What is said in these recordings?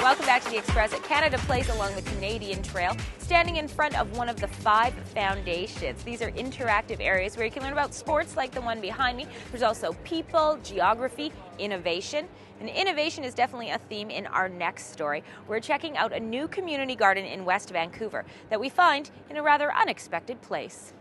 Welcome back to The Express at Canada Place along the Canadian Trail, standing in front of one of the 5 foundations. These are interactive areas where you can learn about sports like the one behind me. There's also people, geography, innovation. And innovation is definitely a theme in our next story. We're checking out a new community garden in West Vancouver that we find in a rather unexpected place.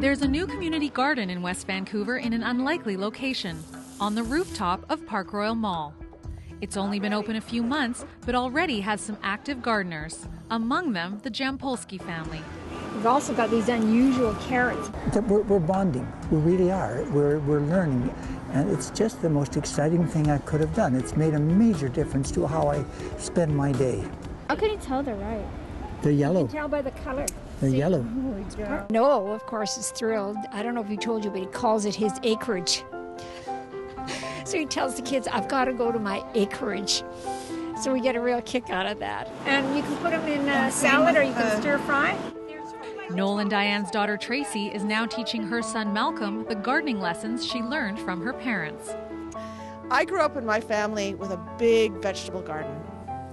There's a new community garden in West Vancouver in an unlikely location, on the rooftop of Park Royal Mall. It's only been open a few months, but already has some active gardeners, among them the Jampolsky family. We've also got these unusual carrots. We're bonding. We really are. We're learning. And it's just the most exciting thing I could have done. It's made a major difference to how I spend my day. How can you tell they're right? They're yellow. You can tell by the color. They're yellow. Noel, of course, is thrilled. I don't know if he told you, but he calls it his acreage. So he tells the kids, I've got to go to my acreage. So we get a real kick out of that. And you can put them in a salad or you can stir fry. Noel and Diane's daughter Tracy is now teaching her son Malcolm the gardening lessons she learned from her parents. I grew up in my family with a big vegetable garden.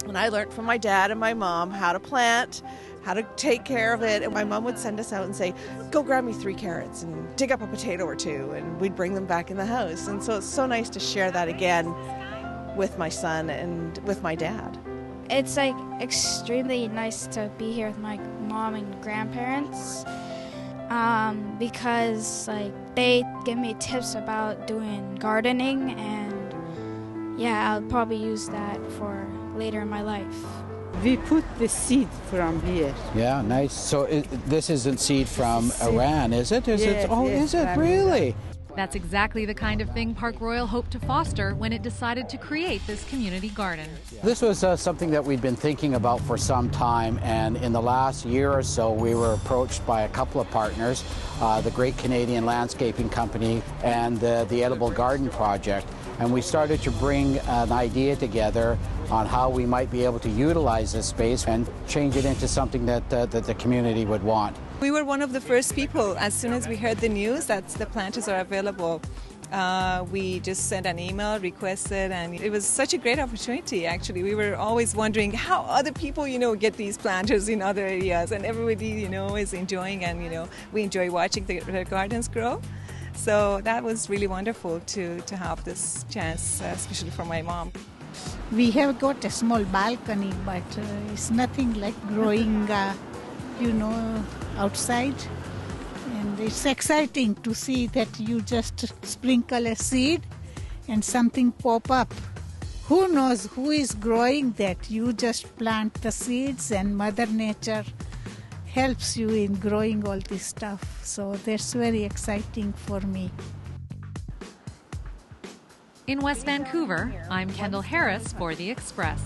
And I learned from my dad and my mom how to plant, how to take care of it. And my mom would send us out and say, go grab me 3 carrots and dig up a potato or 2. And we'd bring them back in the house. And so it's so nice to share that again with my son and with my dad. It's like extremely nice to be here with my mom and grandparents because like they give me tips about doing gardening, and yeah, I'll probably use that for later in my life. We put the seed from here. Yeah, nice. So this isn't seed from Iran, is it? Is Yes, it? Oh, yes, is it really? That's exactly the kind of thing Park Royal hoped to foster when it decided to create this community garden. This was something that we'd been thinking about for some time, and in the last year or so we were approached by a couple of partners, the Great Canadian Landscaping Company and the Edible Garden Project, and we started to bring an idea together on how we might be able to utilize this space and change it into something that the community would want. We were one of the first people, as soon as we heard the news that the planters are available. We just sent an email, requested, and it was such a great opportunity, actually. We were always wondering how other people, get these planters in other areas, and everybody, is enjoying, and, we enjoy watching their gardens grow. So that was really wonderful to have this chance, especially for my mom. We have got a small balcony, but it's nothing like growing, outside. And it's exciting to see that you just sprinkle a seed and something pop up. Who knows who is growing that? You just plant the seeds and Mother Nature helps you in growing all this stuff. So that's very exciting for me. In West Vancouver, I'm Kendall Harris for The Express.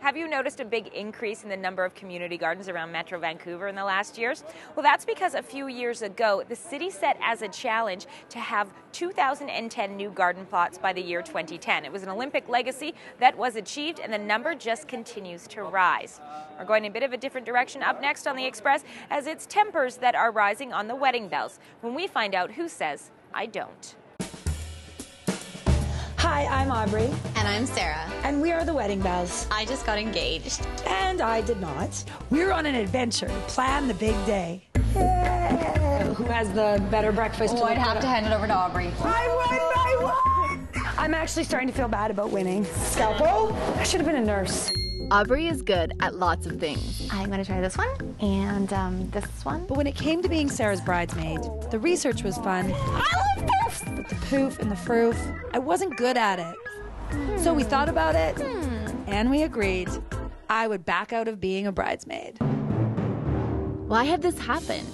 Have you noticed a big increase in the number of community gardens around Metro Vancouver in the last years? Well, that's because a few years ago, the city set as a challenge to have 2,010 new garden plots by the year 2010. It was an Olympic legacy that was achieved, and the number just continues to rise. We're going in a bit of a different direction up next on The Express, as it's tempers that are rising on the wedding bells, when we find out who says, I don't. Hi, I'm Aubrey. And I'm Sarah. And we are the Wedding Bells. I just got engaged. And I did not. We're on an adventure to plan the big day. Yay. Who has the better breakfast? Oh, I'd have to hand it over to Aubrey. I won! I'm actually starting to feel bad about winning. Scalpel? I should have been a nurse. Aubrey is good at lots of things. I'm going to try this one and this one. But when it came to being Sarah's bridesmaid, the research was fun. I love this! But the poof and the froof, I wasn't good at it. So we thought about it, and we agreed I would back out of being a bridesmaid. Why had this happened?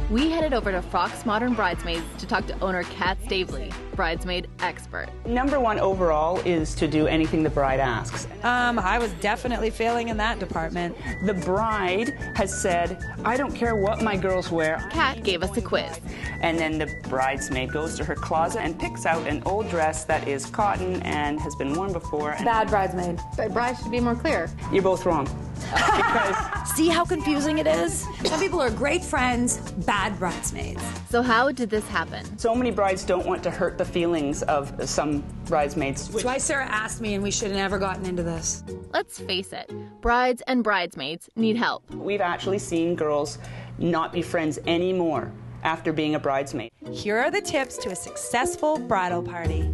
We headed over to Fox Modern Bridesmaids to talk to owner Kat Stavely. bridesmaid expert. Number one overall is to do anything the bride asks. I was definitely failing in that department. The bride has said, I don't care what my girls wear. Kat gave us a quiz. And then the bridesmaid goes to her closet and picks out an old dress that is cotton and has been worn before. Bad bridesmaid. But bride should be more clear. You're both wrong. Because see how confusing it is? Some people are great friends, bad bridesmaids. So how did this happen? So many brides don't want to hurt the feelings of some bridesmaids. Which is why Sarah asked me, and we should have never gotten into this. Let's face it, brides and bridesmaids need help. We've actually seen girls not be friends anymore after being a bridesmaid. Here are the tips to a successful bridal party.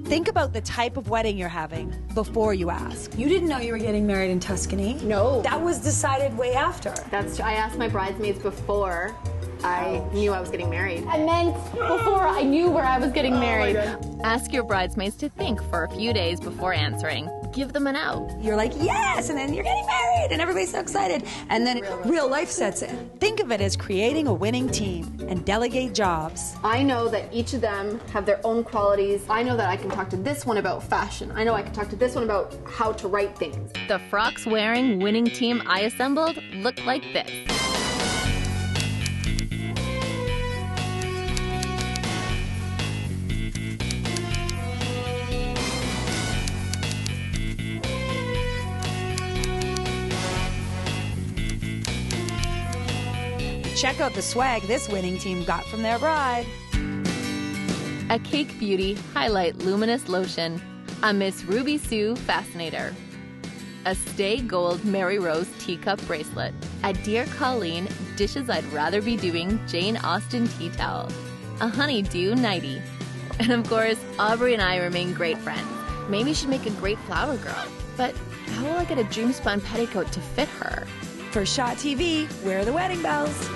Think about the type of wedding you're having before you ask. You didn't know you were getting married in Tuscany. No. That was decided way after. That's true. I asked my bridesmaids before I knew I was getting married. I meant before I knew where I was getting married. Ask your bridesmaids to think for a few days before answering. Give them an out. You're like, yes, and then you're getting married, and everybody's so excited. And then real life sets in. Think of it as creating a winning team and delegate jobs. I know that each of them have their own qualities. I know that I can talk to this one about fashion. I know I can talk to this one about how to write things. The frocks-wearing winning team I assembled looked like this. Check out the swag this winning team got from their bride. A Cake Beauty Highlight Luminous Lotion. A Miss Ruby Sue Fascinator. A Stay Gold Mary Rose Teacup Bracelet. A Dear Colleen Dishes I'd Rather Be Doing Jane Austen Tea Towel. A Honeydew Nightie. And of course, Aubrey and I remain great friends. Maybe she'd make a great flower girl. But how will I get a dream-spun petticoat to fit her? For Shot TV, where are the wedding bells?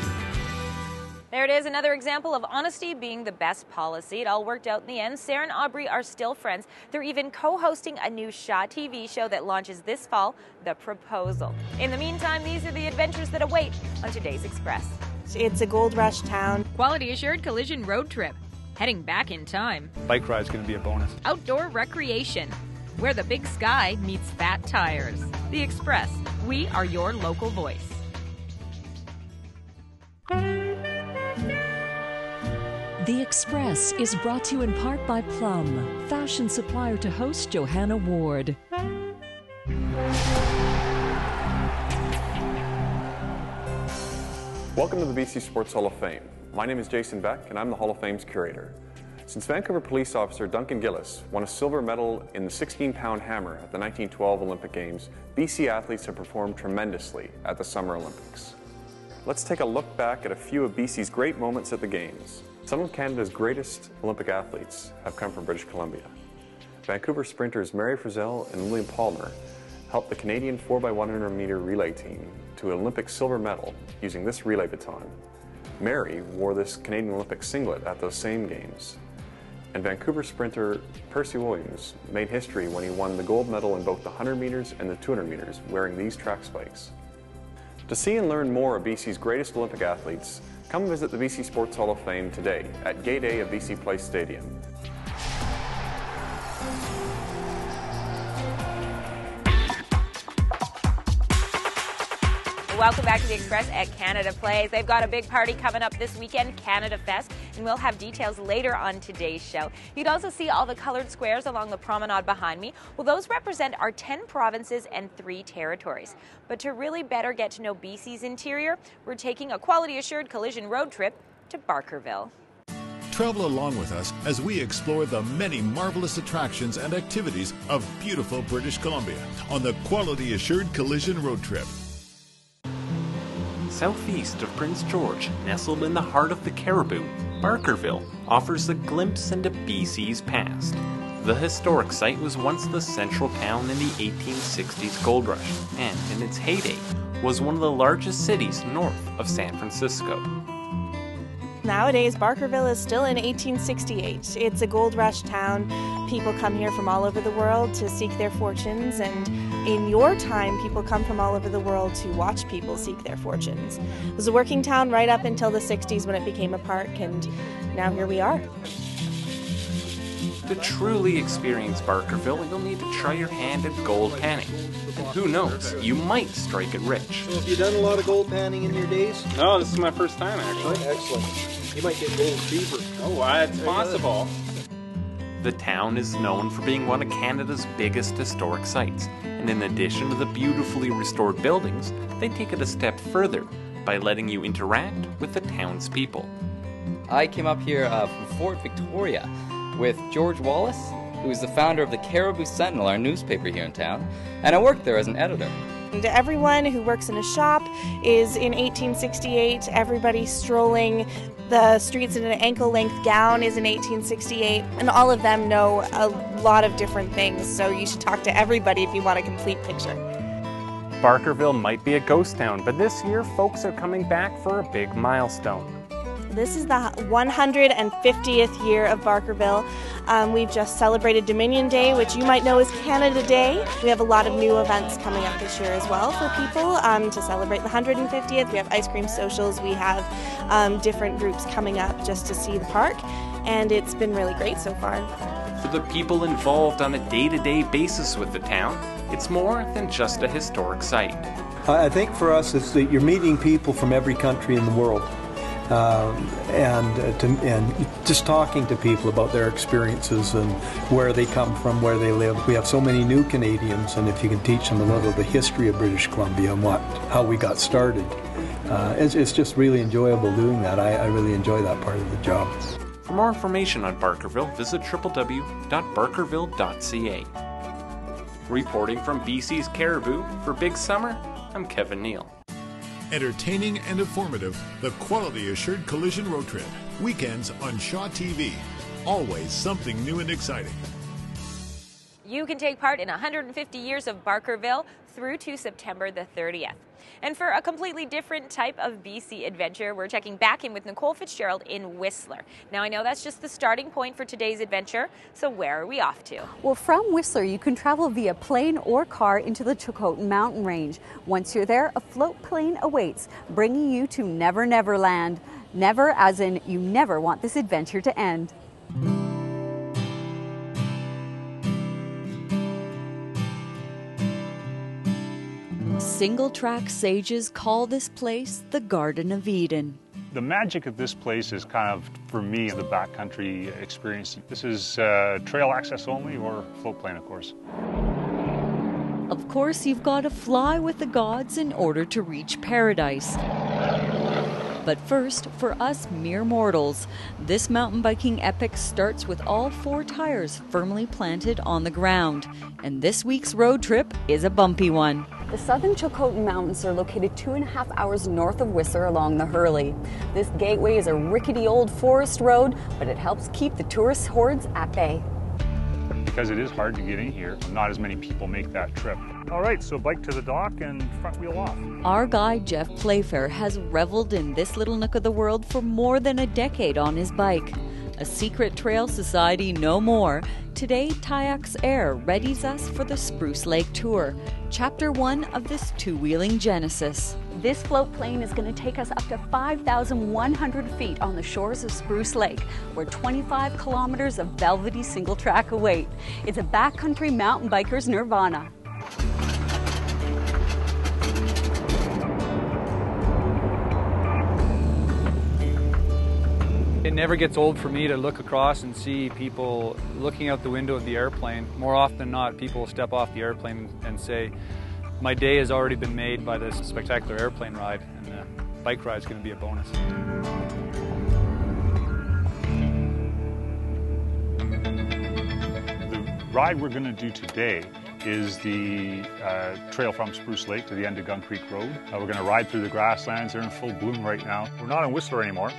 There it is, another example of honesty being the best policy. It all worked out in the end. Sarah and Aubrey are still friends. They're even co-hosting a new Shaw TV show that launches this fall, The Proposal. In the meantime, these are the adventures that await on today's Express. It's a gold rush town. Quality assured collision road trip. Heading back in time. Bike ride's going to be a bonus. Outdoor recreation. Where the big sky meets fat tires. The Express. We are your local voice. The Express is brought to you in part by Plum, fashion supplier to host Johanna Ward. Welcome to the BC Sports Hall of Fame. My name is Jason Beck, and I'm the Hall of Fame's curator. Since Vancouver police officer Duncan Gillis won a silver medal in the 16-pound hammer at the 1912 Olympic Games, BC athletes have performed tremendously at the Summer Olympics. Let's take a look back at a few of BC's great moments at the Games. Some of Canada's greatest Olympic athletes have come from British Columbia. Vancouver sprinters Mary Frizzell and Lillian Palmer helped the Canadian 4x100 meter relay team to an Olympic silver medal using this relay baton. Mary wore this Canadian Olympic singlet at those same games. And Vancouver sprinter Percy Williams made history when he won the gold medal in both the 100 meters and the 200 meters wearing these track spikes. To see and learn more of BC's greatest Olympic athletes, come visit the BC Sports Hall of Fame today at Gate A of BC Place Stadium. Welcome back to the Express at Canada Plays. They've got a big party coming up this weekend, Canada Fest, and we'll have details later on today's show. You'd also see all the colored squares along the promenade behind me. Well, those represent our 10 provinces and 3 territories. But to really better get to know BC's interior, we're taking a quality-assured collision road trip to Barkerville. Travel along with us as we explore the many marvelous attractions and activities of beautiful British Columbia on the Quality Assured Collision Road Trip. Southeast of Prince George, nestled in the heart of the Cariboo, Barkerville offers a glimpse into BC's past. The historic site was once the central town in the 1860s gold rush, and in its heyday, was one of the largest cities north of San Francisco. Nowadays, Barkerville is still in 1868. It's a gold rush town. People come here from all over the world to seek their fortunes, and in your time, people come from all over the world to watch people seek their fortunes. It was a working town right up until the 60s when it became a park, and now here we are. To truly experience Barkerville, you'll need to try your hand at gold panning. And who knows, you might strike it rich. So have you done a lot of gold panning in your days? No, this is my first time actually. Excellent. You might get gold fever. Oh, it's possible. The town is known for being one of Canada's biggest historic sites, and in addition to the beautifully restored buildings, they take it a step further by letting you interact with the townspeople. I came up here from Fort Victoria with George Wallace, who is the founder of the Caribou Sentinel, our newspaper here in town, and I worked there as an editor. And everyone who works in a shop is in 1868. Everybody strolling the streets in an ankle-length gown is in 1868. And all of them know a lot of different things, so you should talk to everybody if you want a complete picture. Barkerville might be a ghost town, but this year folks are coming back for a big milestone. This is the 150th year of Barkerville. We've just celebrated Dominion Day, which you might know is Canada Day. We have a lot of new events coming up this year as well for people to celebrate the 150th. We have ice cream socials. We have different groups coming up just to see the park, and it's been really great so far. For the people involved on a day-to-day basis with the town, it's more than just a historic site. I think for us it's that you're meeting people from every country in the world. And just talking to people about their experiences and where they come from, where they live. We have so many new Canadians, and if you can teach them a little of the history of British Columbia and how we got started, it's just really enjoyable doing that. I really enjoy that part of the job. For more information on Barkerville, visit www.barkerville.ca. Reporting from BC's Caribou, for Big Summer, I'm Kevin Neal. Entertaining and informative, the Quality Assured Collision Road Trip. Weekends on Shaw TV. Always something new and exciting. You can take part in 150 years of Barkerville through to September the 30th. And for a completely different type of BC adventure, we're checking back in with Nicole Fitzgerald in Whistler. Now, I know that's just the starting point for today's adventure, so where are we off to? Well, from Whistler, you can travel via plane or car into the Chilcotin Mountain Range. Once you're there, a float plane awaits, bringing you to Never Never Land. Never as in you never want this adventure to end. Single-track sages call this place the Garden of Eden. The magic of this place is kind of, for me, the backcountry experience. This is trail access only or float plane, of course. Of course, you've got to fly with the gods in order to reach paradise. But first, for us mere mortals, this mountain biking epic starts with all 4 tires firmly planted on the ground. And this week's road trip is a bumpy one. The southern Chilcotin Mountains are located 2.5 hours north of Whistler along the Hurley. This gateway is a rickety old forest road, but it helps keep the tourist hordes at bay. Because it is hard to get in here, not as many people make that trip. All right, so bike to the dock and front wheel off. Our guide, Jeff Playfair, has reveled in this little nook of the world for more than a decade on his bike. A secret trail society no more. Today, Tyax Air readies us for the Spruce Lake Tour, Chapter 1 of this two-wheeling genesis. This float plane is going to take us up to 5,100 feet on the shores of Spruce Lake, where 25 kilometers of velvety single track await. It's a backcountry mountain biker's nirvana. It never gets old for me to look across and see people looking out the window of the airplane. More often than not, people step off the airplane and say, my day has already been made by this spectacular airplane ride, and the bike ride is going to be a bonus. The ride we're going to do today is the trail from Spruce Lake to the end of Gun Creek Road. We're going to ride through the grasslands. They're in full bloom right now. We're not in Whistler anymore,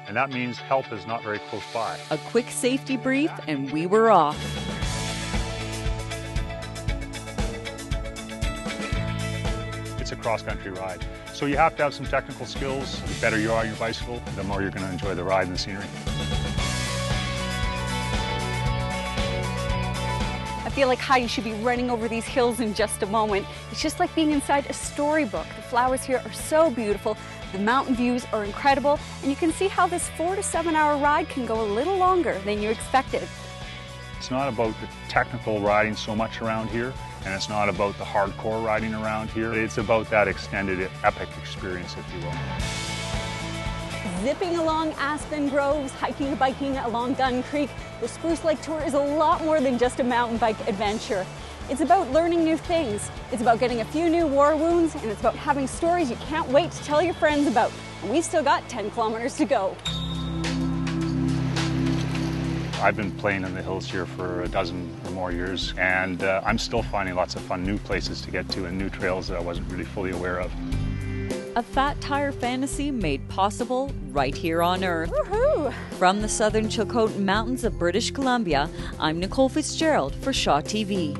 and that means help is not very close by. A quick safety brief, and we were off. It's a cross-country ride, so you have to have some technical skills. The better you are on your bicycle, the more you're going to enjoy the ride and the scenery. I feel like Heidi should be running over these hills in just a moment. It's just like being inside a storybook. The flowers here are so beautiful, the mountain views are incredible, and you can see how this 4 to 7 hour ride can go a little longer than you expected. It's not about the technical riding so much around here, and it's not about the hardcore riding around here. It's about that extended epic experience, if you will. Zipping along Aspen Groves, hiking and biking along Gun Creek, the Spruce Lake Tour is a lot more than just a mountain bike adventure. It's about learning new things. It's about getting a few new war wounds, and it's about having stories you can't wait to tell your friends about. And we've still got 10 kilometers to go. I've been playing in the hills here for a dozen or more years, and I'm still finding lots of fun new places to get to and new trails that I wasn't really fully aware of. A fat tire fantasy made possible right here on Earth. Woohoo! From the southern Chilcotin Mountains of British Columbia, I'm Nicole Fitzgerald for Shaw TV.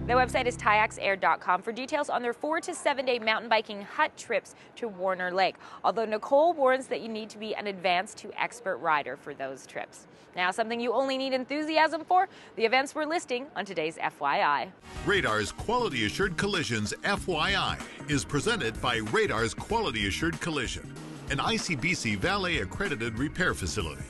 The website is tyaxair.com for details on their 4 to 7 day mountain biking hut trips to Warner Lake. Although Nicole warns that you need to be an advanced to expert rider for those trips. Now, something you only need enthusiasm for, the events we're listing on today's FYI. Radar's Quality Assured Collisions FYI is presented by Radar's Quality Assured Collision, an ICBC Valet accredited repair facility.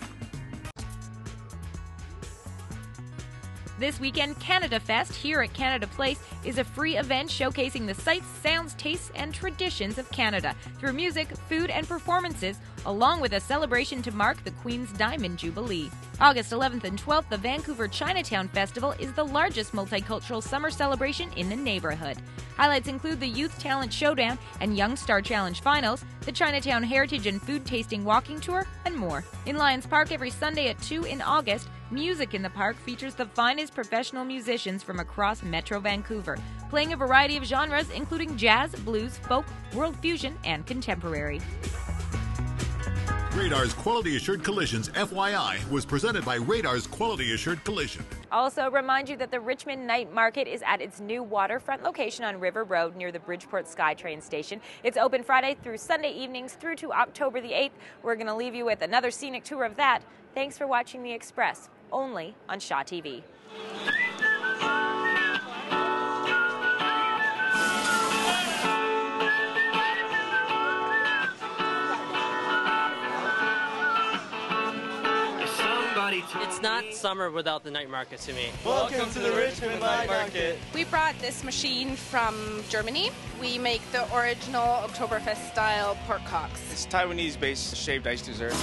This weekend, Canada Fest here at Canada Place is a free event showcasing the sights, sounds, tastes, and traditions of Canada through music, food, and performances, along with a celebration to mark the Queen's Diamond Jubilee. August 11th and 12th, the Vancouver Chinatown Festival is the largest multicultural summer celebration in the neighborhood. Highlights include the Youth Talent Showdown and Young Star Challenge Finals, the Chinatown Heritage and Food Tasting Walking Tour, and more. In Lions Park every Sunday at 2 in August, Music in the Park features the finest professional musicians from across Metro Vancouver, playing a variety of genres including jazz, blues, folk, world fusion, and contemporary. Radar's Quality Assured Collisions FYI was presented by Radar's Quality Assured Collision. Also remind you that the Richmond Night Market is at its new waterfront location on River Road near the Bridgeport SkyTrain station. It's open Friday through Sunday evenings through to October the 8th. We're going to leave you with another scenic tour of that. Thanks for watching The Express, only on Shaw TV. It's not summer without the night market to me. Welcome to the Richmond Night Market. We brought this machine from Germany. We make the original Oktoberfest style pork cocks. It's Taiwanese-based shaved ice dessert.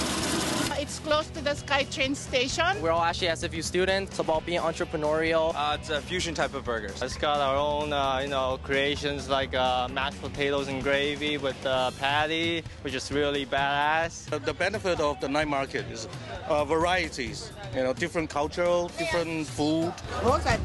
It's close to the SkyTrain station. We're all actually SFU students. It's about being entrepreneurial. It's a fusion type of burger. It's got our own, creations like mashed potatoes and gravy with patty, which is really badass. The benefit of the night market is varieties. Different cultural, different food. Those are